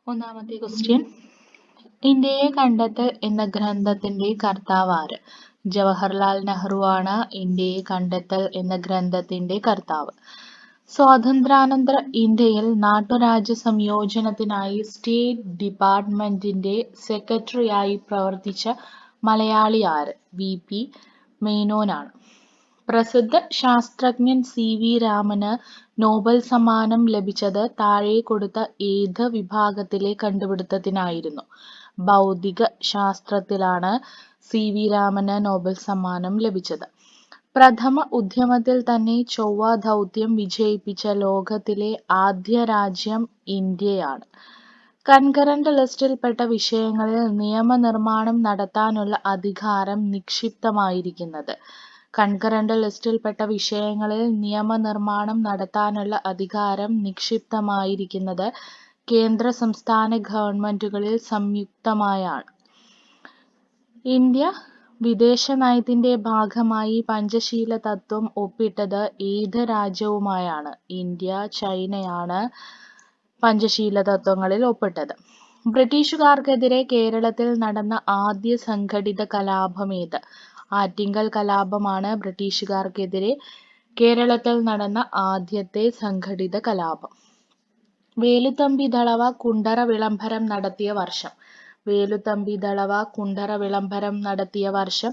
ഒന്നാമത്തെ ക്വസ്റ്റ്യൻ, ഇന്ത്യയെ കണ്ടെത്തൽ എന്ന ഗ്രന്ഥത്തിന്റെ കർത്താവ് ആര്? ജവഹർലാൽ നെഹ്റു ആണ് ഇന്ത്യയെ കണ്ടെത്തൽ എന്ന ഗ്രന്ഥത്തിന്റെ കർത്താവ്. സ്വാതന്ത്ര്യാനന്തര ഇന്ത്യയിൽ നാട്ടുരാജ്യ സംയോജനത്തിനായി സ്റ്റേറ്റ് ഡിപ്പാർട്ട്മെന്റിന്റെ സെക്രട്ടറിയായി പ്രവർത്തിച്ച മലയാളി ആര്? വി.പി. മേനോനാണ്. പ്രസിദ്ധ ശാസ്ത്രജ്ഞൻ സി.വി. രാമന് നോബൽ സമ്മാനം ലഭിച്ചത് താഴെ കൊടുത്ത ഏത് വിഭാഗത്തിലെ കണ്ടുപിടുത്തത്തിനായിരുന്നു? ഭൗതിക ശാസ്ത്രത്തിലാണ് സി.വി. രാമന് നോബൽ സമ്മാനം ലഭിച്ചത്. പ്രഥമ ഉദ്യമത്തിൽ തന്നെ ചൊവ്വ ദൗത്യം വിജയിപ്പിച്ച ലോകത്തിലെ ആദ്യ രാജ്യം ഇന്ത്യയാണ്. കൺകറന്റ് ലിസ്റ്റിൽപ്പെട്ട വിഷയങ്ങളിൽ നിയമനിർമ്മാണം നടത്താനുള്ള അധികാരം നിക്ഷിപ്തമായിരിക്കുന്നത്. കൺകറന്റ് ലിസ്റ്റിൽപ്പെട്ട വിഷയങ്ങളിൽ നിയമനിർമ്മാണം നടത്താനുള്ള അധികാരം നിക്ഷിപ്തമായിരിക്കുന്നത് കേന്ദ്ര സംസ്ഥാന ഗവൺമെന്റുകളിൽ സംയുക്തമായാണ്. ഇന്ത്യ വിദേശ നയത്തിന്റെ ഭാഗമായി പഞ്ചശീല തത്വം ഒപ്പിട്ടത് ഏത് രാജ്യവുമായാണ്? ഇന്ത്യ ചൈനയാണ് പഞ്ചശീല തത്വങ്ങളിൽ ഒപ്പിട്ടത്. ബ്രിട്ടീഷുകാർക്കെതിരെ കേരളത്തിൽ നടന്ന ആദ്യ സംഘടിത കലാപം ഏത്? ആറ്റിങ്ങൽ കലാപമാണ് ബ്രിട്ടീഷുകാർക്കെതിരെ കേരളത്തിൽ നടന്ന ആദ്യത്തെ സംഘടിത കലാപം. വേലുത്തമ്പി ദളവ കുണ്ടറ വിളംബരം നടത്തിയ വർഷം? വേലുത്തമ്പി ദളവ കുണ്ടറ വിളംബരം നടത്തിയ വർഷം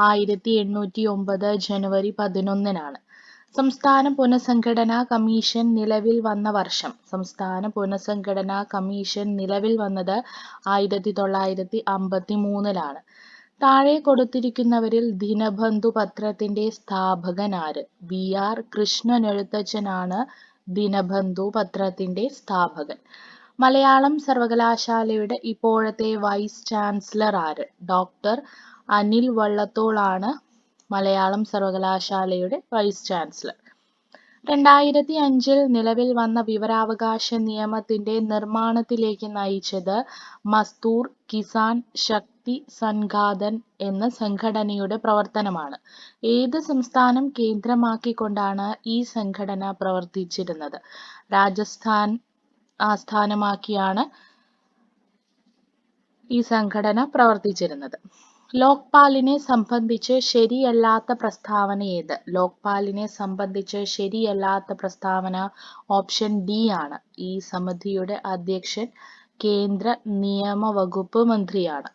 1809 ജനുവരി 11-നാണ്. സംസ്ഥാന പുനഃസംഘടനാ കമ്മീഷൻ നിലവിൽ വന്ന വർഷം? സംസ്ഥാന പുനഃസംഘടനാ കമ്മീഷൻ നിലവിൽ വന്നത് 1953-ലാണ്. താഴെ കൊടുത്തിരിക്കുന്നവരിൽ ദിനബന്ധു പത്രത്തിന്റെ സ്ഥാപകൻ ആര്? വി.ആർ. കൃഷ്ണനെഴുത്തച്ഛനാണ് ദിനബന്ധു പത്രത്തിന്റെ സ്ഥാപകൻ. മലയാളം സർവകലാശാലയുടെ ഇപ്പോഴത്തെ വൈസ് ചാൻസലർ ആര്? ഡോക്ടർ അനിൽ വള്ളത്തോൾ ആണ് മലയാളം സർവകലാശാലയുടെ വൈസ് ചാൻസലർ. 2005-ൽ നിലവിൽ വന്ന വിവരാവകാശ നിയമത്തിന്റെ നിർമ്മാണത്തിലേക്ക് നയിച്ചത് മസ്ദൂർ കിസാൻ ശക്തി സംഘാതൻ എന്ന സംഘടനയുടെ പ്രവർത്തനമാണ്. ഏത് സംസ്ഥാനം കേന്ദ്രമാക്കിക്കൊണ്ടാണ് ഈ സംഘടന പ്രവർത്തിച്ചിരുന്നത്? രാജസ്ഥാൻ ആസ്ഥാനമാക്കിയാണ് ഈ സംഘടന പ്രവർത്തിച്ചിരുന്നത്. ലോക്പാലിനെ സംബന്ധിച്ച് ശരിയല്ലാത്ത പ്രസ്താവന ഏത്? ലോക്പാലിനെ സംബന്ധിച്ച് ശരിയല്ലാത്ത പ്രസ്താവന ഓപ്ഷൻ ഡി ആണ്. ഈ സമിതിയുടെ അധ്യക്ഷൻ കേന്ദ്ര നിയമവകുപ്പ് മന്ത്രിയാണ്.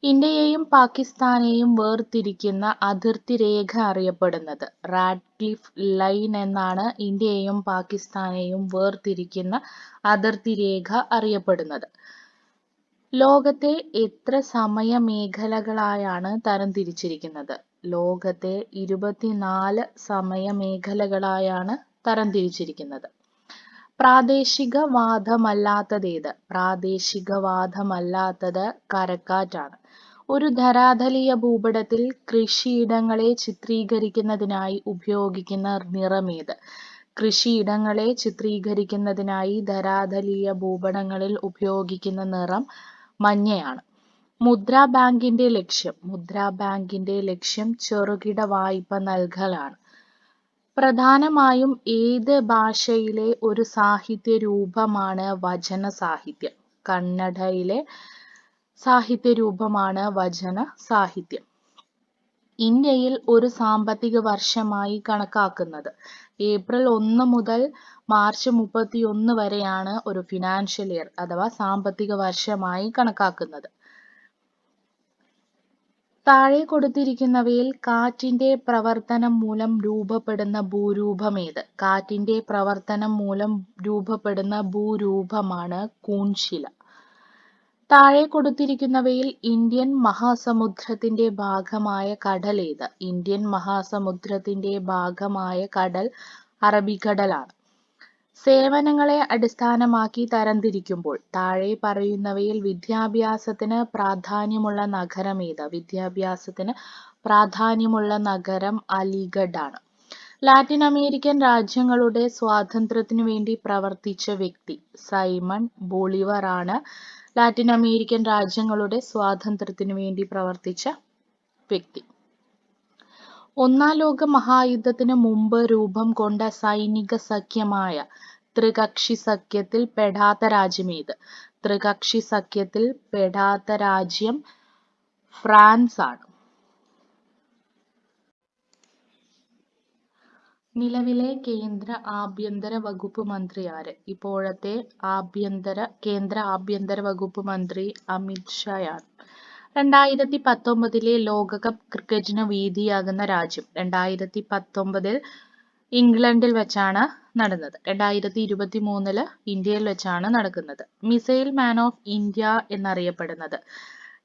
ഇന്ത്യയെയും പാകിസ്ഥാനെയും വേർതിരിക്കുന്ന അതിർത്തി രേഖ അറിയപ്പെടുന്നത്? റാഡ്ക്ലിഫ് ലൈൻ എന്നാണ് ഇന്ത്യയെയും പാകിസ്ഥാനെയും വേർതിരിക്കുന്ന അതിർത്തി രേഖ അറിയപ്പെടുന്നത്. ലോകത്തെ എത്ര സമയമേഖലകളായാണ് തരംതിരിച്ചിരിക്കുന്നത്? ലോകത്തെ 24 സമയമേഖലകളായാണ് തരംതിരിച്ചിരിക്കുന്നത്. പ്രാദേശികവാദമല്ലാത്തതേത്? പ്രാദേശികവാദമല്ലാത്തത് കരക്കാറ്റാണ്. ഒരു ധരാതലീയ ഭൂപടത്തിൽ കൃഷിയിടങ്ങളെ ചിത്രീകരിക്കുന്നതിനായി ഉപയോഗിക്കുന്ന നിറമേത്? കൃഷിയിടങ്ങളെ ചിത്രീകരിക്കുന്നതിനായി ധരാതലീയ ഭൂപടങ്ങളിൽ ഉപയോഗിക്കുന്ന നിറം മഞ്ഞയാണ്. മുദ്രാ ബാങ്കിന്റെ ലക്ഷ്യം? മുദ്രാ ബാങ്കിന്റെ ലക്ഷ്യം ചെറുകിട വായ്പ നൽകലാണ്. പ്രധാനമായും ഏത് ഭാഷയിലെ ഒരു സാഹിത്യ രൂപമാണ് വചന സാഹിത്യം? കന്നഡയിലെ സാഹിത്യ രൂപമാണ് വചന സാഹിത്യം. ഇന്ത്യയിൽ ഒരു സാമ്പത്തിക വർഷമായി കണക്കാക്കുന്നത്? ഏപ്രിൽ 1 മുതൽ മാർച്ച് 31 വരെയാണ് ഒരു ഫിനാൻഷ്യൽ ഇയർ അഥവാ സാമ്പത്തിക വർഷമായി കണക്കാക്കുന്നത്. താഴെ കൊടുത്തിരിക്കുന്നവയിൽ കാറ്റിന്റെ പ്രവർത്തനം മൂലം രൂപപ്പെടുന്ന ഭൂരൂപമേത്? കാറ്റിന്റെ പ്രവർത്തനം മൂലം രൂപപ്പെടുന്ന ഭൂരൂപമാണ് കൂൺശില. താഴെ കൊടുത്തിരിക്കുന്നവയിൽ ഇന്ത്യൻ മഹാസമുദ്രത്തിന്റെ ഭാഗമായ കടൽ ഏത്? ഇന്ത്യൻ മഹാസമുദ്രത്തിന്റെ ഭാഗമായ കടൽ അറബിക്കടലാണ്. സേവനങ്ങളെ അടിസ്ഥാനമാക്കി തരംതിരിക്കുമ്പോൾ താഴെ പറയുന്നവയിൽ വിദ്യാഭ്യാസത്തിന് പ്രാധാന്യമുള്ള നഗരം ഏത്? വിദ്യാഭ്യാസത്തിന് പ്രാധാന്യമുള്ള നഗരം അലിഗഡ് ആണ്. ലാറ്റിൻ അമേരിക്കൻ രാജ്യങ്ങളുടെ സ്വാതന്ത്ര്യത്തിനു വേണ്ടി പ്രവർത്തിച്ച വ്യക്തി? സൈമൺ ബോളിവർ ആണ് ലാറ്റിൻ അമേരിക്കൻ രാജ്യങ്ങളുടെ സ്വാതന്ത്ര്യത്തിനു വേണ്ടി പ്രവർത്തിച്ച വ്യക്തി. ഒന്നാം ലോക മഹായുദ്ധത്തിന് മുമ്പ് രൂപം കൊണ്ട സൈനിക സഖ്യമായ ത്രികക്ഷി സഖ്യത്തിൽ പെടാത്ത രാജ്യമേത്? ത്രികക്ഷി സഖ്യത്തിൽ പെടാത്ത രാജ്യം ഫ്രാൻസ് ആണ്. നിലവിലെ കേന്ദ്ര ആഭ്യന്തര വകുപ്പ് മന്ത്രി ആര്? ഇപ്പോഴത്തെ കേന്ദ്ര ആഭ്യന്തര വകുപ്പ് മന്ത്രി അമിത് ഷായാണ്. 2019 ലോകകപ്പ് ക്രിക്കറ്റിന് വേദിയാകുന്ന രാജ്യം? 2019 ഇംഗ്ലണ്ടിൽ വെച്ചാണ് നടന്നത്. 2023 ഇന്ത്യയിൽ വെച്ചാണ് നടക്കുന്നത്. മിസൈൽ മാൻ ഓഫ് ഇന്ത്യ എന്നറിയപ്പെടുന്നത്?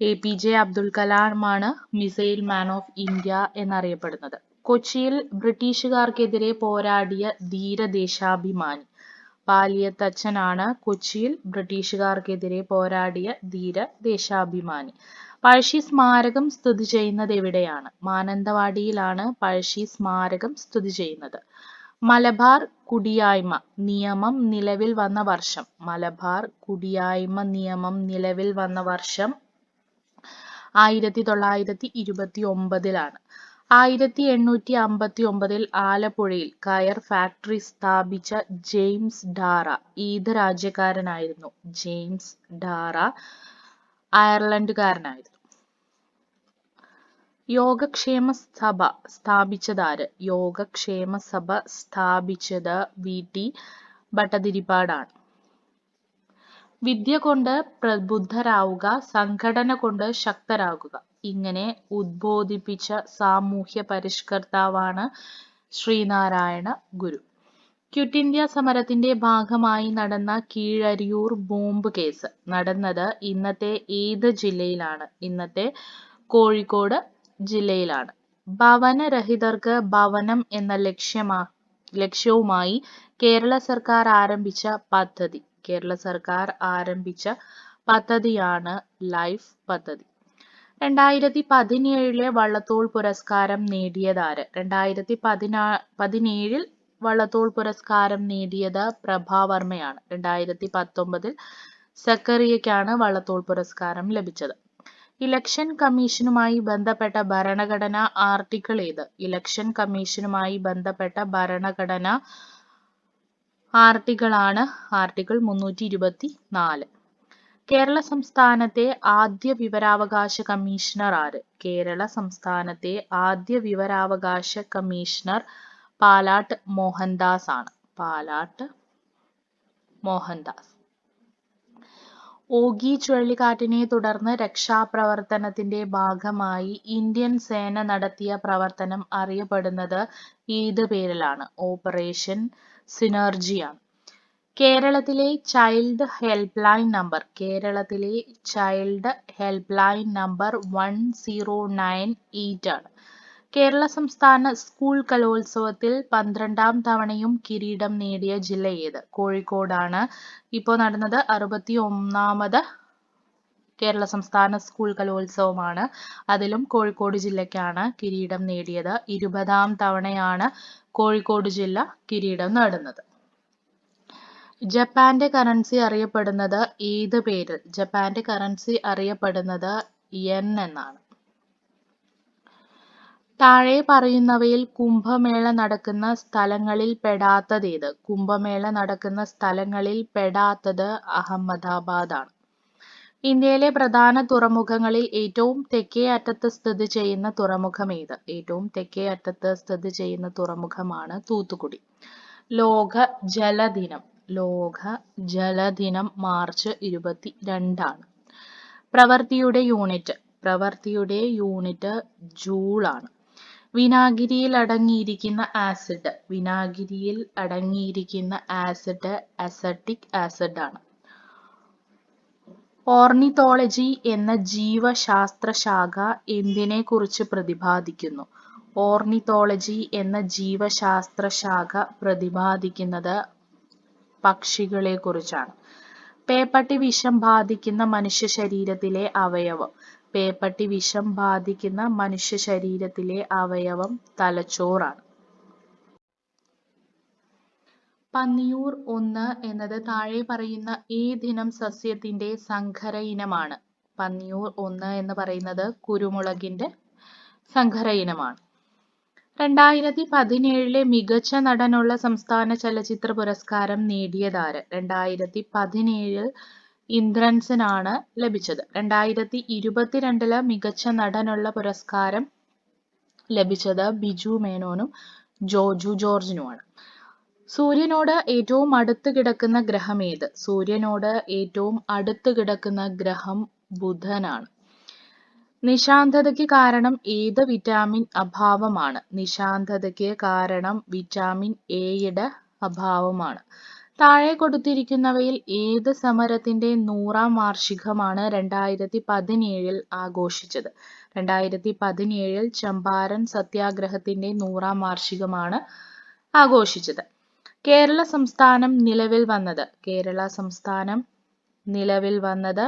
APJ അബ്ദുൽ കലാമാണ് മിസൈൽ മാൻ ഓഫ് ഇന്ത്യ എന്നറിയപ്പെടുന്നത്. കൊച്ചിയിൽ ബ്രിട്ടീഷുകാർക്കെതിരെ പോരാടിയ ധീര ദേശാഭിമാനി? പാലിയത്തച്ഛനാണ് കൊച്ചിയിൽ ബ്രിട്ടീഷുകാർക്കെതിരെ പോരാടിയ ധീര ദേശാഭിമാനി. പഴശ്ശി സ്മാരകം സ്ഥിതി ചെയ്യുന്നത് എവിടെയാണ്? മാനന്തവാടിയിലാണ് പഴശ്ശി സ്മാരകം സ്ഥിതി ചെയ്യുന്നത്. മലബാർ കുടിയായ്മ നിയമം നിലവിൽ വന്ന വർഷം? മലബാർ കുടിയായ്മ നിയമം നിലവിൽ വന്ന വർഷം 1929 1859 ആലപ്പുഴയിൽ കയർ ഫാക്ടറി സ്ഥാപിച്ച ജെയിംസ് ഡാറ ഏത് രാജ്യക്കാരനായിരുന്നു? ജെയിംസ് ഡാറ അയർലൻഡുകാരനായിരുന്നു. യോഗക്ഷേമ സഭ സ്ഥാപിച്ചതാര്? യോഗക്ഷേമ സഭ സ്ഥാപിച്ചത് VT ഭട്ടതിരിപ്പാടാണ്. വിദ്യ കൊണ്ട് പ്രബുദ്ധരാവുക, സംഘടന കൊണ്ട് ശക്തരാകുക ഇങ്ങനെ ഉദ്ബോധിപ്പിച്ച സാമൂഹ്യ പരിഷ്കർത്താവാണ് ശ്രീനാരായണ ഗുരു. ക്വിറ്റ് ഇന്ത്യ സമരത്തിന്റെ ഭാഗമായി നടന്ന കീഴരിയൂർ ബോംബ് കേസ് നടന്നത് ഇന്നത്തെ ഏത് ജില്ലയിലാണ്? ഇന്നത്തെ കോഴിക്കോട് ജില്ലയിലാണ്. ഭവനരഹിതർക്ക് ഭവനം എന്ന ലക്ഷ്യവുമായി കേരള സർക്കാർ ആരംഭിച്ച പദ്ധതി? കേരള സർക്കാർ ആരംഭിച്ച പദ്ധതിയാണ് ലൈഫ് പദ്ധതി. 2017 വള്ളത്തോൾ പുരസ്കാരം നേടിയതാര്? 2017 വള്ളത്തോൾ പുരസ്കാരം നേടിയത് പ്രഭാവർമ്മയാണ്. 2019 സക്കറിയയ്ക്കാണ് വള്ളത്തോൾ പുരസ്കാരം ലഭിച്ചത്. ഇലക്ഷൻ കമ്മീഷനുമായി ബന്ധപ്പെട്ട ഭരണഘടനാ ആർട്ടിക്കിൾ ഏത്? ഇലക്ഷൻ കമ്മീഷനുമായി ബന്ധപ്പെട്ട ഭരണഘടനാ ആർട്ടിക്കിളാണ് ആർട്ടിക്കിൾ 324. കേരള സംസ്ഥാനത്തെ ആദ്യ വിവരാവകാശ കമ്മീഷണർ ആര്? കേരള സംസ്ഥാനത്തെ ആദ്യ വിവരാവകാശ കമ്മീഷണർ പാലാട്ട് മോഹൻദാസ് ആണ്. പാലാട്ട് മോഹൻദാസ്. ഓഗി ചുഴലിക്കാറ്റിനെ തുടർന്ന് രക്ഷാപ്രവർത്തനത്തിന്റെ ഭാഗമായി ഇന്ത്യൻ സേന നടത്തിയ പ്രവർത്തനം അറിയപ്പെടുന്നത് ഏത് പേരിലാണ്? ഓപ്പറേഷൻ സിനർജിയാണ്. കേരളത്തിലെ ചൈൽഡ് ഹെൽപ്പ് ലൈൻ നമ്പർ? കേരളത്തിലെ ചൈൽഡ് ഹെൽപ്പ് ലൈൻ നമ്പർ 1098 ആണ്. കേരള സംസ്ഥാന സ്കൂൾ കലോത്സവത്തിൽ 12ാം തവണയും കിരീടം നേടിയ ജില്ല ഏത്? കോഴിക്കോടാണ്. ഇപ്പോൾ നടന്നത് 61ാമത് കേരള സംസ്ഥാന സ്കൂൾ കലോത്സവമാണ്. അതിലും കോഴിക്കോട് ജില്ലയ്ക്കാണ് കിരീടം നേടിയത്. 20ാം തവണയാണ് കോഴിക്കോട് ജില്ല കിരീടം നേടുന്നത്. ജപ്പാന്റെ കറൻസി അറിയപ്പെടുന്നത് ഏത് പേരിൽ? ജപ്പാന്റെ കറൻസി അറിയപ്പെടുന്നത് യെൻ എന്നാണ്. താഴെ പറയുന്നവയിൽ കുംഭമേള നടക്കുന്ന സ്ഥലങ്ങളിൽ പെടാത്തതേത്? കുംഭമേള നടക്കുന്ന സ്ഥലങ്ങളിൽ പെടാത്തത് അഹമ്മദാബാദ് ആണ്. ഇന്ത്യയിലെ പ്രധാന തുറമുഖങ്ങളിൽ ഏറ്റവും തെക്കേ അറ്റത്ത് സ്ഥിതി ചെയ്യുന്ന തുറമുഖം ഏത്? ഏറ്റവും തെക്കേ അറ്റത്ത് സ്ഥിതി ചെയ്യുന്ന തുറമുഖമാണ് തൂത്തുക്കുടി. ലോക ജലദിനം മാർച്ച് 22 ആണ്. പ്രവൃത്തിയുടെ യൂണിറ്റ് ജൂൾ ആണ്. വിനാഗിരിയിൽ അടങ്ങിയിരിക്കുന്ന ആസിഡ് അസറ്റിക് ആസിഡ് ആണ്. ഓർണിത്തോളജി എന്ന ജീവശാസ്ത്രശാഖ എന്തിനെ കുറിച്ച് പ്രതിപാദിക്കുന്നു? ഓർണിത്തോളജി എന്ന ജീവശാസ്ത്രശാഖ പ്രതിപാദിക്കുന്നത് പക്ഷികളെ കുറിച്ചാണ്. പേപ്പട്ടി വിഷം ബാധിക്കുന്ന മനുഷ്യ ശരീരത്തിലെ അവയവം? പേപ്പട്ടി വിഷം ബാധിക്കുന്ന മനുഷ്യ ശരീരത്തിലെ അവയവം തലച്ചോറാണ്. പന്നിയൂർ 1 എന്നത് താഴെ പറയുന്ന ഏതിനം സസ്യത്തിന്റെ സങ്കര ഇനമാണ്? പന്നിയൂർ 1 എന്ന് പറയുന്നത് കുരുമുളകിന്റെ സങ്കര ഇനമാണ്. 2017 മികച്ച നടനുള്ള സംസ്ഥാന ചലച്ചിത്ര പുരസ്കാരം നേടിയതാര്? 2017 ഇന്ദ്രൻസിനാണ് ലഭിച്ചത്. 2022 മികച്ച നടനുള്ള പുരസ്കാരം ലഭിച്ചത് ബിജു മേനോനും ജോജു ജോർജിനുമാണ്. സൂര്യനോട് ഏറ്റവും അടുത്ത് കിടക്കുന്ന ഗ്രഹം ഏത്? സൂര്യനോട് ഏറ്റവും അടുത്ത് കിടക്കുന്ന ഗ്രഹം ബുധനാണ്. നിശാന്തതയ്ക്ക് കാരണം ഏത് വിറ്റാമിൻ അഭാവമാണ്? നിശാന്തതയ്ക്ക് കാരണം വിറ്റാമിൻ എയുടെ അഭാവമാണ്. താഴെ കൊടുത്തിരിക്കുന്നവയിൽ ഏത് സമരത്തിന്റെ 100-ാം വാർഷികമാണ് 2017 ആഘോഷിച്ചത്? 2017 ചമ്പാരൻ സത്യാഗ്രഹത്തിന്റെ 100-ാം വാർഷികമാണ് ആഘോഷിച്ചത്. കേരള സംസ്ഥാനം നിലവിൽ വന്നത്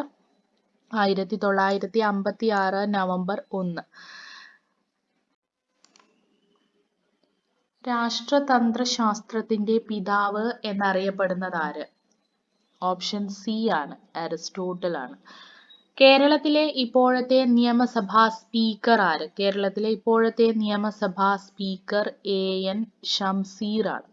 1956 നവംബർ 1. രാഷ്ട്രതന്ത്രശാസ്ത്രത്തിന്റെ പിതാവ് എന്നറിയപ്പെടുന്നത് ആര്? ഓപ്ഷൻ സി ആണ്, അരിസ്റ്റോട്ടിൽ ആണ്. കേരളത്തിലെ ഇപ്പോഴത്തെ നിയമസഭാ സ്പീക്കർ ആര്? കേരളത്തിലെ ഇപ്പോഴത്തെ നിയമസഭാ സ്പീക്കർ AN ഷംസീർ ആണ്.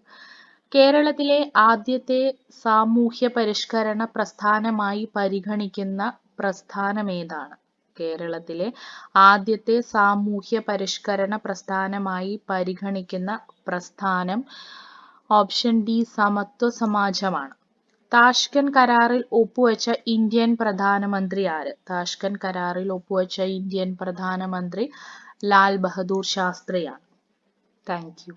കേരളത്തിലെ ആദ്യത്തെ സാമൂഹ്യ പരിഷ്കരണ പ്രസ്ഥാനമായി പരിഗണിക്കുന്ന പ്രസ്ഥാനമേതാണ്? കേരളത്തിലെ ആദ്യത്തെ സാമൂഹ്യ പരിഷ്കരണ പ്രസ്ഥാനമായി പരിഗണിക്കുന്ന പ്രസ്ഥാനം ഓപ്ഷൻ ഡി സമത്വ സമാജമാണ്. താഷ്കന്റ് കരാറിൽ ഒപ്പുവെച്ച ഇന്ത്യൻ പ്രധാനമന്ത്രി ആര്? താഷ്കന്റ് കരാറിൽ ഒപ്പുവെച്ച ഇന്ത്യൻ പ്രധാനമന്ത്രി ലാൽ ബഹദൂർ ശാസ്ത്രിയാണ്. Thank U.